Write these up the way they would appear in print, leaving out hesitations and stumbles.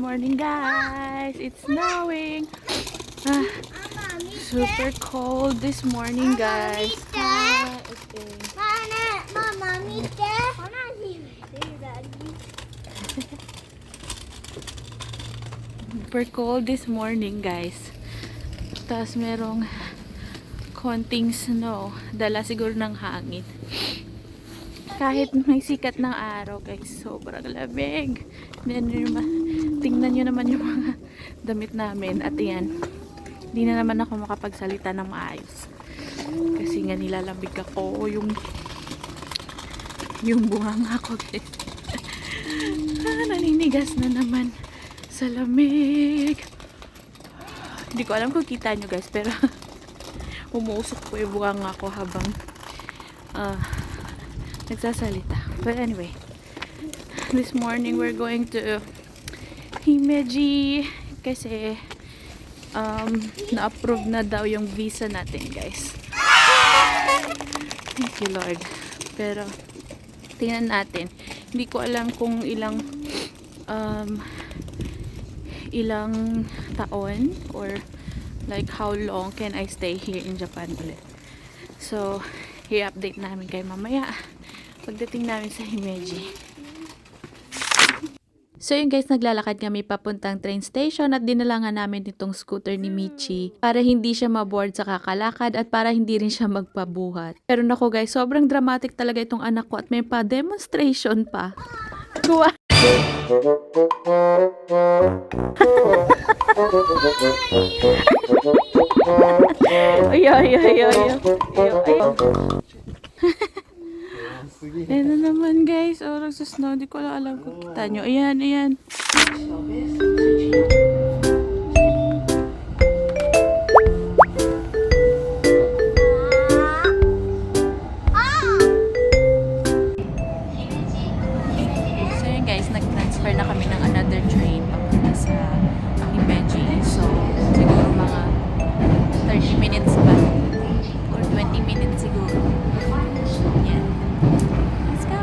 morning guys. It's snowing. Super cold this morning guys. Okay. Mama, Super cold this morning guys. Tapos merong konting snow. Dala siguro ng hangin. Kahit may sikat ng araw guys, sobrang lamig. Tingnan nyo naman yung mga damit namin. At yan, hindi na naman ako makapagsalita ng maayos. Kasi nga nilalamig ako. Yung bunganga ko guys. Naninigas na naman sa lamig. Hindi ko alam kung kita nyo guys, pero umuusok po yung bunganga ko habang nagsasalita. But anyway, this morning we're going to Himeji kasi na-approve na daw yung visa natin guys. Thank you Lord. Pero tingnan natin. Hindi ko alam kung ilang taon or like how long can I stay here in Japan ulit. So, i-update namin kayo mamaya pagdating namin sa Himeji. So yun guys, naglalakad kami papuntang train station at dinala nga namin itong scooter ni Michi para hindi siya maboard sa kakalakad at para hindi rin siya magpabuhat. Pero nako guys, sobrang dramatic talaga itong anak ko at may pa-demonstration pa. Kuha! Ayan na naman guys, orang sa snow, di ko alam kung kita nyo. Ayan, ayan. So yun guys, nag-transfer na kami ng another train papunta sa Himeji. So siguro mga 30 minutes pa or 20 minutes siguro. Yan. Let's go!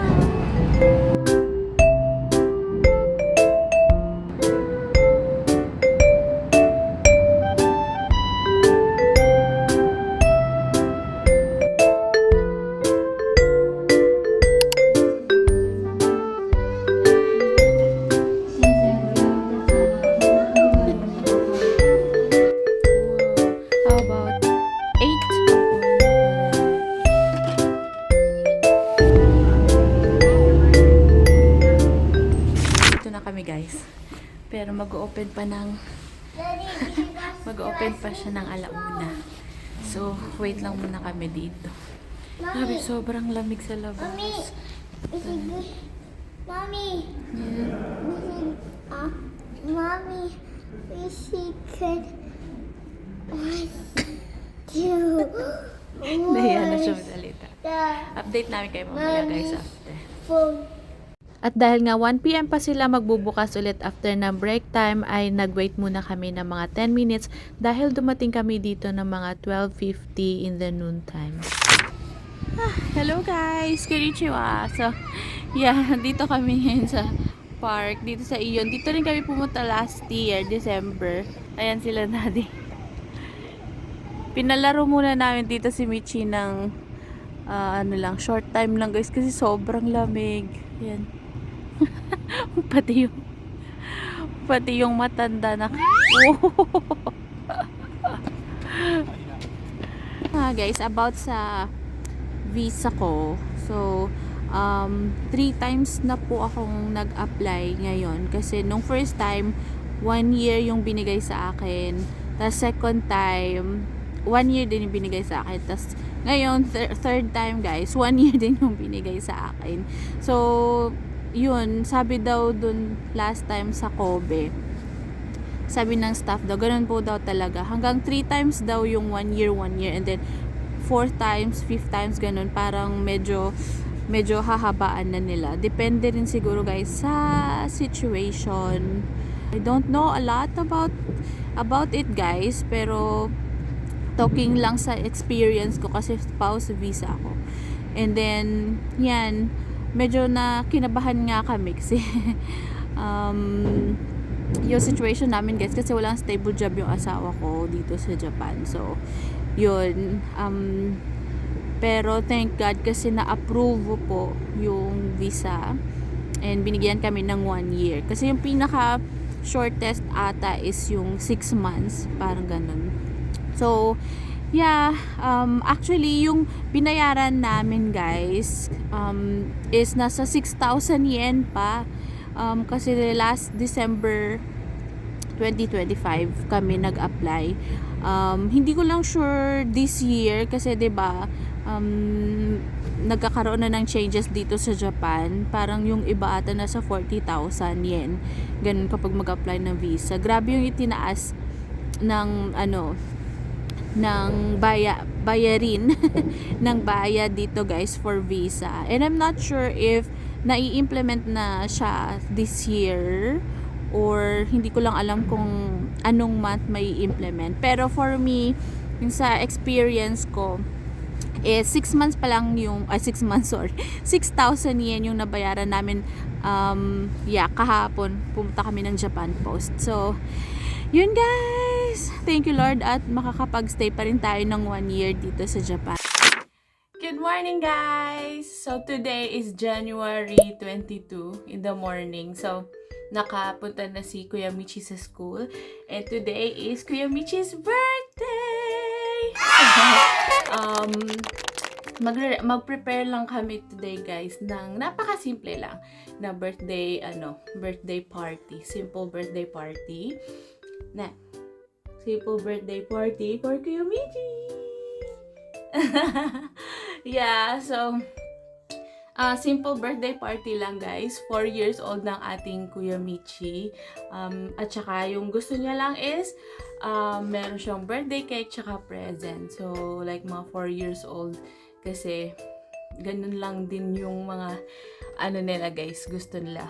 How about 8? Dito na kami guys. Pero mag-open pa siya ng alauna. So, wait lang muna kami dito. Grabe, sobrang lamig sa labas. Mommy, Yeah. Mommy, we could 1, 2, Nahiya na siya magsalita. Update namin kayo mamaya guys after. At dahil nga 1 PM pa sila magbubukas ulit after ng break time ay nag-wait muna kami ng mga 10 minutes dahil dumating kami dito ng mga 12:50 in the noon time. Hello guys! Konnichiwa! So, yeah, dito kami ngayon sa park, dito sa Iyon. Dito rin kami pumunta last year, December. Ayan sila daddy. Pinalaro muna namin dito si Michi ng short time lang guys kasi sobrang lamig. Ayan. pati yung matanda na guys, about sa visa ko. So 3 times na po akong nag-apply ngayon kasi nung first time 1 year yung binigay sa akin, tapos second time 1 year din yung binigay sa akin, tapos ngayon third time guys 1 year din yung binigay sa akin. So yun, sabi daw dun last time sa Kobe, sabi ng staff daw, ganun po daw talaga. Hanggang 3 times daw yung 1 year, and then 4 times, 5 times, ganun. Parang medyo hahabaan na nila. Depende rin siguro guys sa situation. I don't know a lot about it guys, pero talking lang sa experience ko kasi spouse visa ako. And then, yan, medyo na kinabahan nga kami kasi yung situation namin guys, kasi walang stable job yung asawa ko dito sa Japan. So yun, pero thank God kasi na-approve po yung visa and binigyan kami ng 1 year. Kasi yung pinaka shortest ata is yung 6 months, parang ganun. So yeah, actually yung binayaran namin guys is nasa 6,000 yen pa. Kasi last December 2025 kami nag-apply. Hindi ko lang sure this year kasi 'di ba nagkakaroon na ng changes dito sa Japan. Parang yung iba ata nasa 40,000 yen. Ganun kapag mag-apply ng visa. Grabe yung itinaas ng ng bayarin ng bayad dito guys for visa. And I'm not sure if nai-implement na siya this year or hindi ko lang alam kung anong month may implement. Pero for me, yung sa experience ko, 6 months pa lang yung 6 months, sorry. 6,000 yen yung nabayaran namin. Kahapon pumunta kami ng Japan Post. So, yun guys. Thank you Lord at makakapag-stay pa rin tayo ng 1 year dito sa Japan. Good morning guys! So today is January 22 in the morning. So nakapunta na si Kuya Michi sa school. And today is Kuya Michi's birthday! Mag-prepare lang kami today guys ng napakasimple lang na birthday party. Simple birthday party. Simple birthday party for Kuya Michi! Yeah, so simple birthday party lang guys. 4 years old ng ating Kuya Michi. At saka yung gusto niya lang is meron siyang birthday cake tsaka present. So like mga 4 years old kasi ganun lang din yung mga nila guys, gusto nila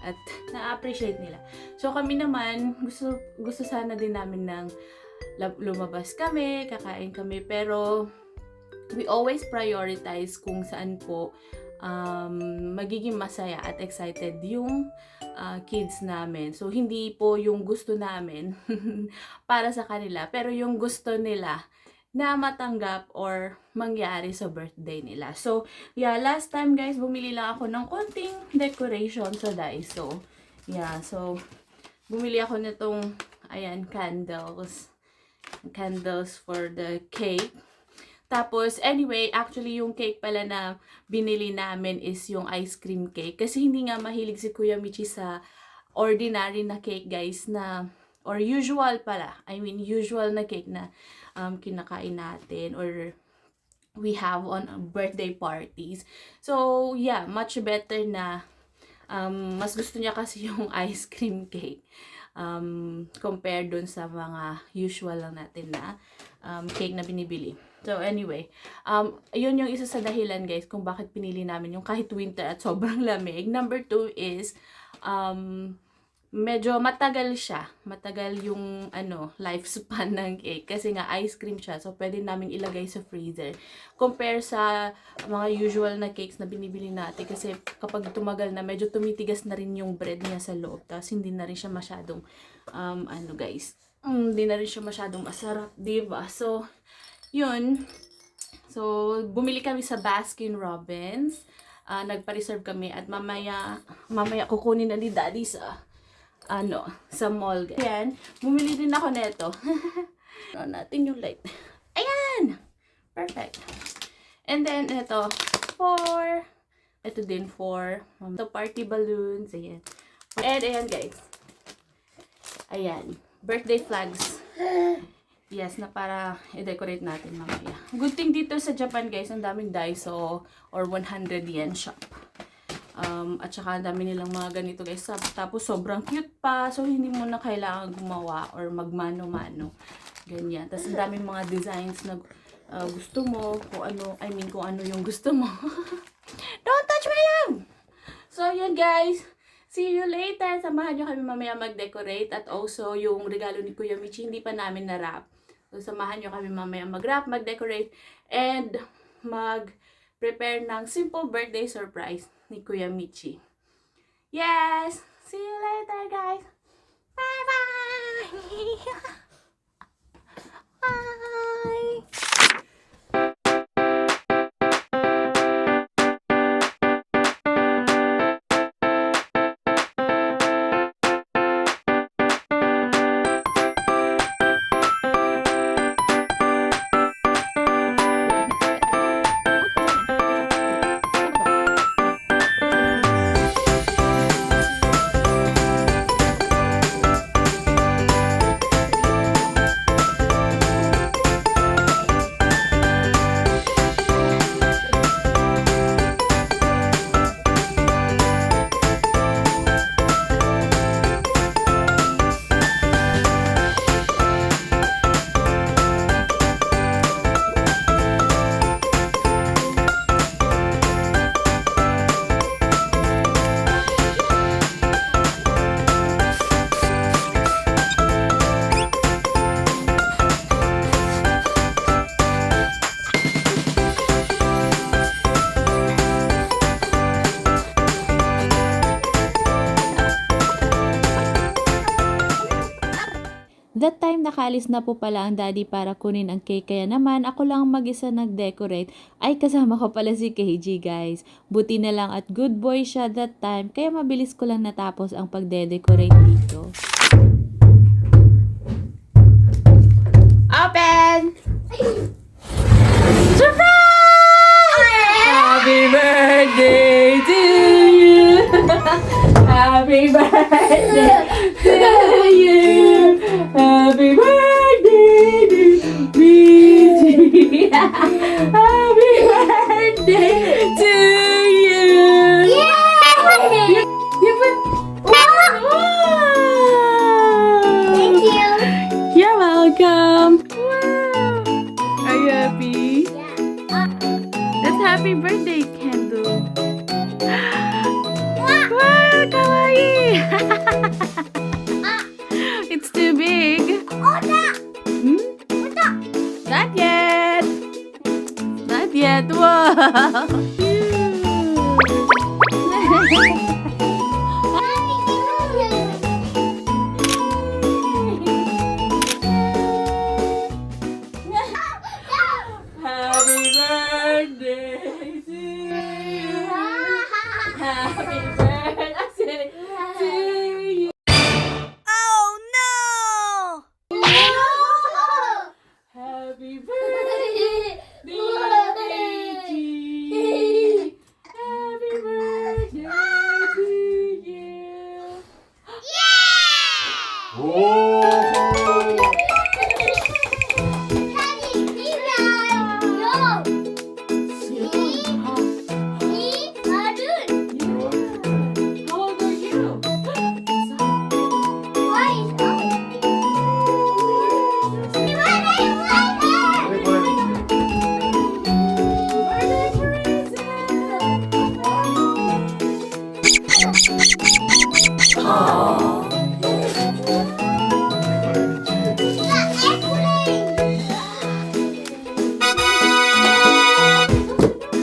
at na-appreciate nila. So kami naman gusto sana din namin ng lumabas kami, kakain kami, pero we always prioritize kung saan po magiging masaya at excited yung kids namin. So, hindi po yung gusto namin para sa kanila, pero yung gusto nila na matanggap or mangyari sa birthday nila. So, yeah, last time guys, bumili lang ako ng konting decoration sa Daiso. Yeah, so, bumili ako nitong, candles for the cake. Tapos, anyway, actually, yung cake pala na binili namin is yung ice cream cake. Kasi hindi nga mahilig si Kuya Michi sa ordinary na cake, guys, or usual pala. Usual na cake na kinakain natin or we have on birthday parties. So, yeah, much better na mas gusto niya kasi yung ice cream cake compared dun sa mga usual lang natin na cake na binibili. So anyway, yun yung isa sa dahilan guys kung bakit pinili namin yung kahit winter at sobrang lamig. Number 2 is medyo matagal siya. Matagal yung lifespan ng cake kasi nga ice cream siya. So pwede namin ilagay sa freezer. Compare sa mga usual na cakes na binibili natin kasi kapag tumagal na medyo tumitigas na rin yung bread niya sa loob. Tapos hindi na rin siya masyadong hindi na rin siya masyadong masarap, diba? So yun. So, bumili kami sa Baskin Robbins. Nagpa-reserve kami at mamaya kukunin na ni Daddy sa mall. Ayan, bumili din ako nito. Natin yung light. Ayan! Perfect. And then, ito din for the party balloons. Ayan. And ayan guys. Ayan. Birthday flags. Yes, na para i-decorate natin mamaya. Good thing dito sa Japan guys, ang daming Daiso or 100 yen shop. At saka ang dami nilang mga ganito guys. Tapos sobrang cute pa. So hindi mo na kailangan gumawa or magmano-mano. Ganyan. Tapos ang daming mga designs na gusto mo. Kung ano yung gusto mo. Don't touch my lamp! So yun guys. See you later. Samahan nyo kami mamaya mag-decorate. At also yung regalo ni Kuya Michi hindi pa namin na-wrap. So, samahan nyo kami mamaya mag-wrap, mag-decorate, and mag-prepare ng simple birthday surprise ni Kuya Michi. Yes! See you later, guys! Bye-bye! Bye! That time nakaalis na po pala ang daddy para kunin ang cake, kaya naman ako lang mag-isa nag-decorate. Ay, kasama ko pala si KG, guys. Buti na lang at good boy siya that time, kaya mabilis ko lang natapos ang pagde-decorate dito. Open! Surprise! Happy birthday to you! Happy birthday to you! Happy birthday to me! Happy birthday to you! Yay! Wow! Thank you. You're welcome! Wow! Are you happy? Yeah. That's happy birthday candle. Wow, kawaii! It's too big. Hmm? Not yet. Not yet. Wow. Happy birthday to you. Happy birthday to you. Oh no! Happy birthday, dear Gigi. Happy birthday to you. How old are you? Birthday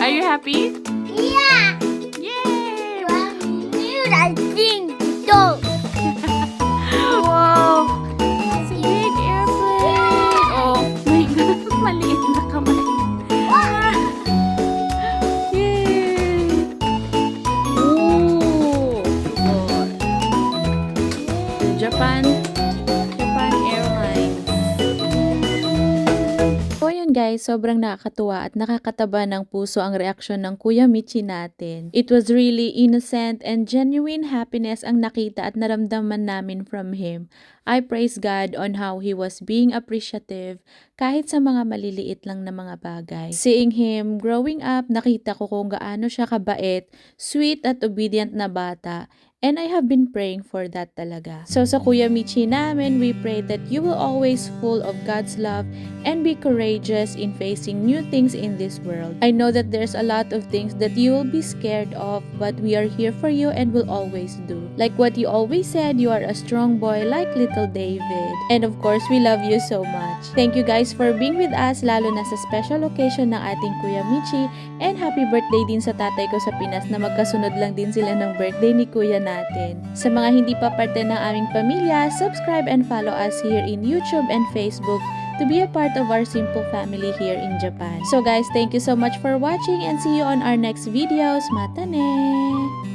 Are you happy? Yeah! Yay! I think so. Wow! It's a big airplane! Oh my God! Maliit na kamay. Yay! Ooh! Japan Airlines. So ayun guys, sobrang nakakatuwa at nakakataba ng puso ang reaksyon ng Kuya Michi natin. It was really innocent and genuine happiness ang nakita at naramdaman namin from him. I praise God on how he was being appreciative kahit sa mga maliliit lang na mga bagay. Seeing him growing up, nakita ko kung gaano siya kabait, sweet at obedient na bata. And I have been praying for that talaga. So sa Kuya Michi namin, we pray that you will always full of God's love and be courageous in facing new things in this world. I know that there's a lot of things that you will be scared of, but we are here for you and will always do. Like what you always said, you are a strong boy like little David. And of course, we love you so much. Thank you guys for being with us, lalo na sa special occasion ng ating Kuya Michi. And happy birthday din sa tatay ko sa Pinas na magkasunod lang din sila ng birthday ni Kuya namin. natin. Sa mga hindi pa parte ng aming pamilya, subscribe and follow us here in YouTube and Facebook to be a part of our simple family here in Japan. So guys, thank you so much for watching and see you on our next videos. Mata ne!